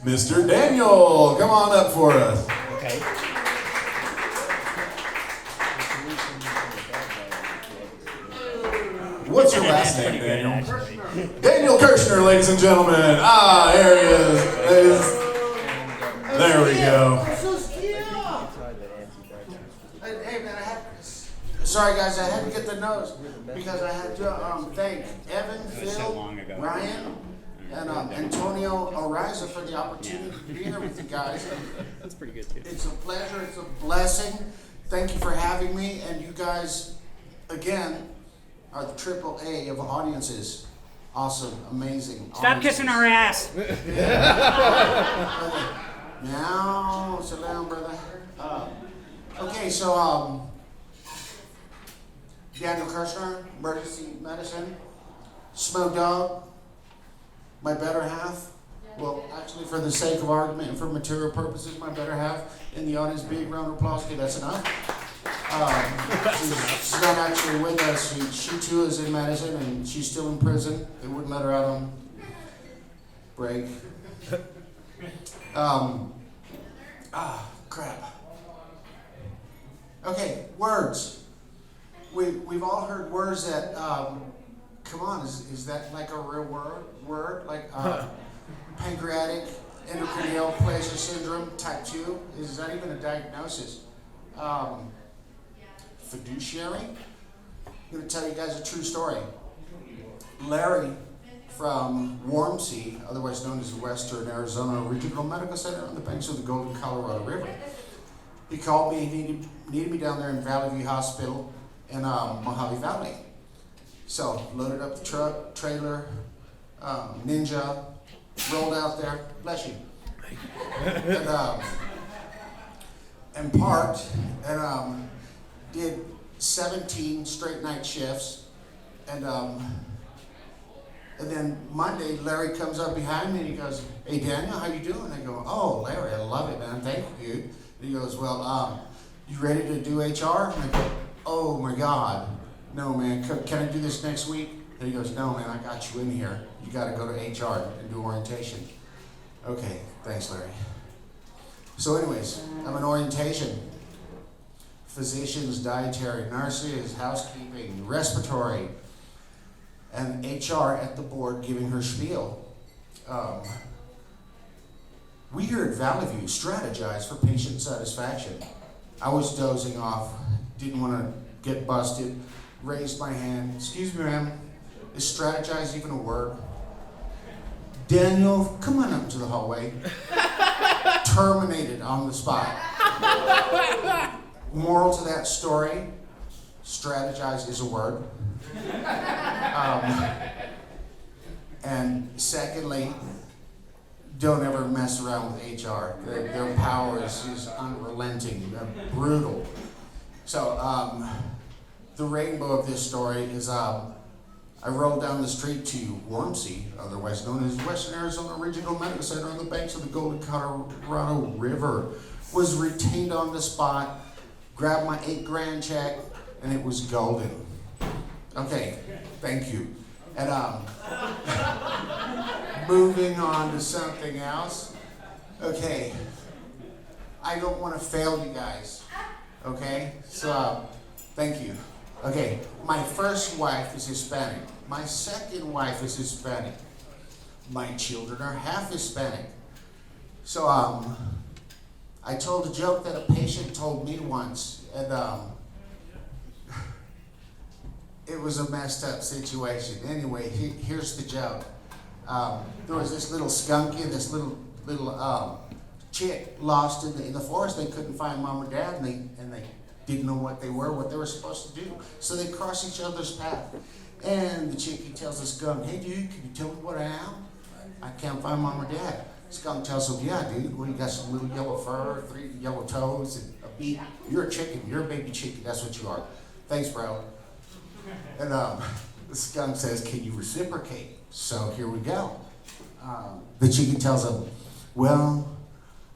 Mr. Daniel. Come on up for us. Okay. What's your last name, Daniel? Daniel Kirshner, ladies and gentlemen. Ah, there he is. There we go. Hey man, sorry guys, I had to get the nose because I had to thank Evan, Phil, Ryan, and Antonio Ariza for the opportunity to be here with you guys. That's pretty good too. It's a pleasure, it's a blessing. Thank you for having me, and you guys, again, are the triple A of audiences. Awesome, amazing. Stop kissing our ass. Now, sit down, brother. Okay, so Daniel Kirshner, emergency medicine, Smoke Dog, my better half. Well, actually, for the sake of argument and for material purposes, my better half in the audience. Big round of applause. Okay, that's enough. She's not actually with us. She too is in medicine, and she's still in prison. They wouldn't let her out on break. Crap. Okay, words. We've all heard words that, come on, is that like a real word? Like pancreatic endocrineal neoplasia syndrome type 2? Is that even a diagnosis? Fiduciary? I'm going to tell you guys a true story. Larry from Warmsea, otherwise known as the Western Arizona Regional Medical Center on the banks of the Golden Colorado River. He called me, he needed me down there in Valley View Hospital in Mojave Valley. So, loaded up the truck, trailer, Ninja, rolled out there, bless you, and parked, and did 17 straight night shifts, and then Monday, Larry comes up behind me and he goes, "Hey Daniel, how you doing?" I go, "Oh, Larry, I love it, man. Thank you, dude." And he goes, "Well, you ready to do HR?" And I go, "Oh my God, no, man. Can I do this next week?" And he goes, "No, man. I got you in here. You got to go to HR and do orientation." Okay, thanks, Larry. So, anyways, I'm in orientation. Physicians, dietary, nurses, housekeeping, respiratory, and HR at the board giving her spiel. We here at Valley View strategize for patient satisfaction. I was dozing off, didn't want to get busted, raised my hand. "Excuse me, ma'am, is strategize even a word?" "Daniel, come on up to the hallway." Terminated on the spot. Moral to that story, strategize is a word. And secondly, don't ever mess around with HR. Their power is unrelenting, brutal. So the rainbow of this story is I rolled down the street to Warmsea, otherwise known as Western Arizona Regional Medical Center on the banks of the Golden Colorado River, was retained on the spot, grabbed my $8,000 check, and it was golden. Okay, thank you. And moving on to something else. Okay, I don't want to fail you guys. Okay, so thank you. Okay, my first wife is Hispanic. My second wife is Hispanic. My children are half Hispanic. So I told a joke that a patient told me once, and it was a messed up situation. Anyway, here's the joke. There was this little skunky and this little chick lost in the forest. They couldn't find mom and dad, and they didn't know what they were supposed to do. So they crossed each other's path. And the chick tells the skunk, "Hey dude, can you tell me what I am? I can't find mom or dad." Skunk tells him, "Yeah, dude, well, you got some little yellow fur, 3 yellow toes, and a beak. You're a chicken. You're a baby chicken. That's what you are. Thanks, bro." And the skunk says, "Can you reciprocate?" So here we go. The chicken tells him, "Well,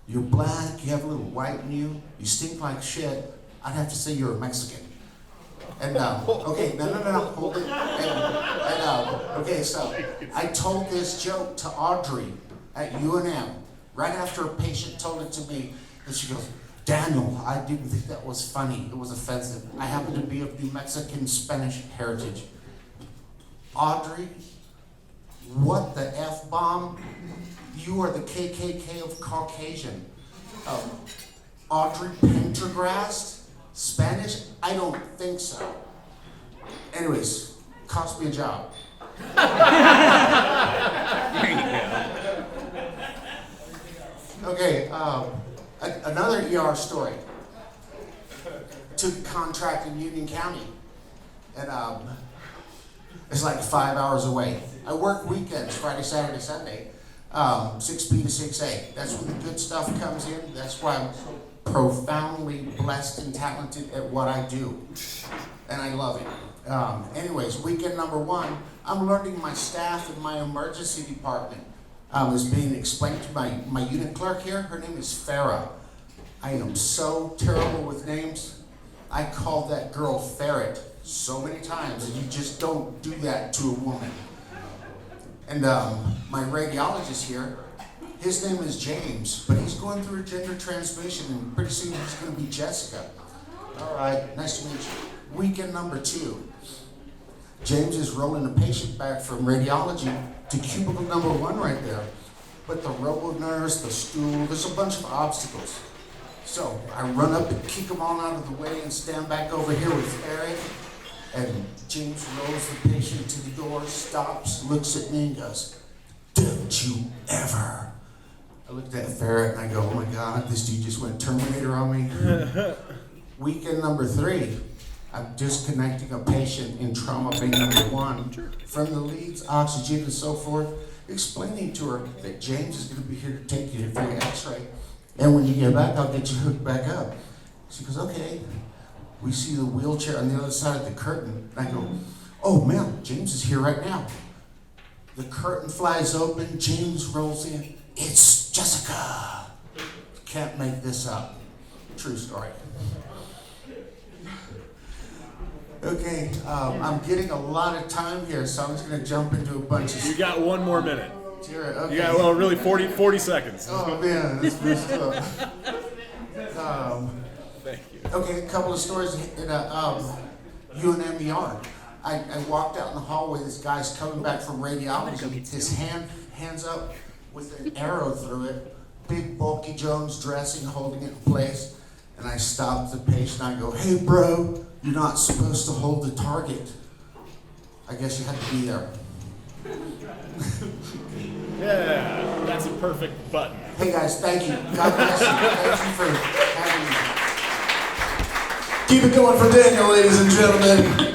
you're black, you have a little white in you, you stink like shit. I'd have to say you're a Mexican." And okay, no, hold it. Okay, so I told this joke to Audrey at UNM, right after a patient told it to me, and she goes, Daniel, I didn't think that was funny. It was offensive. I happen to be of New Mexican Spanish heritage. Audrey, what the F-bomb? You are the KKK of Caucasian. Audrey Pendergrast? Spanish? I don't think so. Anyways, cost me a job. There you go. Okay, another ER story. Took a contract in Union County, and it's like 5 hours away. I work weekends, Friday, Saturday, Sunday, 6B to 6A. That's when the good stuff comes in. That's why I'm so profoundly blessed and talented at what I do, and I love it. Anyways, weekend number one, I'm learning my staff in my emergency department. Is being explained to my unit clerk here. Her name is Farah. I am so terrible with names. I called that girl Ferret so many times, and you just don't do that to a woman. And my radiologist here, his name is James, but he's going through a gender transmission, and pretty soon he's going to be Jessica. All right, nice to meet you. Weekend number 2. James is rolling a patient back from radiology to cubicle number 1 right there. But the robo nurse, the stool, there's a bunch of obstacles. So I run up and kick them all out of the way and stand back over here with Eric. And James rolls the patient to the door, stops, looks at me and goes, "Don't you ever." I looked at Ferret and I go, "Oh my God, this dude just went Terminator on me." Weekend number 3. I'm disconnecting a patient in trauma bay number 1 from the leads, oxygen, and so forth, explaining to her that James is going to be here to take you for your x-ray. And when you get back, I'll get you hooked back up. She goes, okay. We see the wheelchair on the other side of the curtain. And I go, oh man, James is here right now. The curtain flies open, James rolls in. It's Jessica. Can't make this up. True story. Okay, I'm getting a lot of time here, so I'm just going to jump into a bunch of... You got 1 more minute. Okay. You got, well, really 40 seconds. Oh man, that's messed up. Thank you. Okay, a couple of stories in UNMER. I walked out in the hallway, this guy's coming back from radiology, his hands up with an arrow through it, big bulky Jones dressing, holding it in place, and I stopped the patient, I go, hey bro, you're not supposed to hold the target. I guess you had to be there. Yeah, that's a perfect button. Hey guys, thank you. God bless you. Thank you for having me. Keep it going for Daniel, ladies and gentlemen.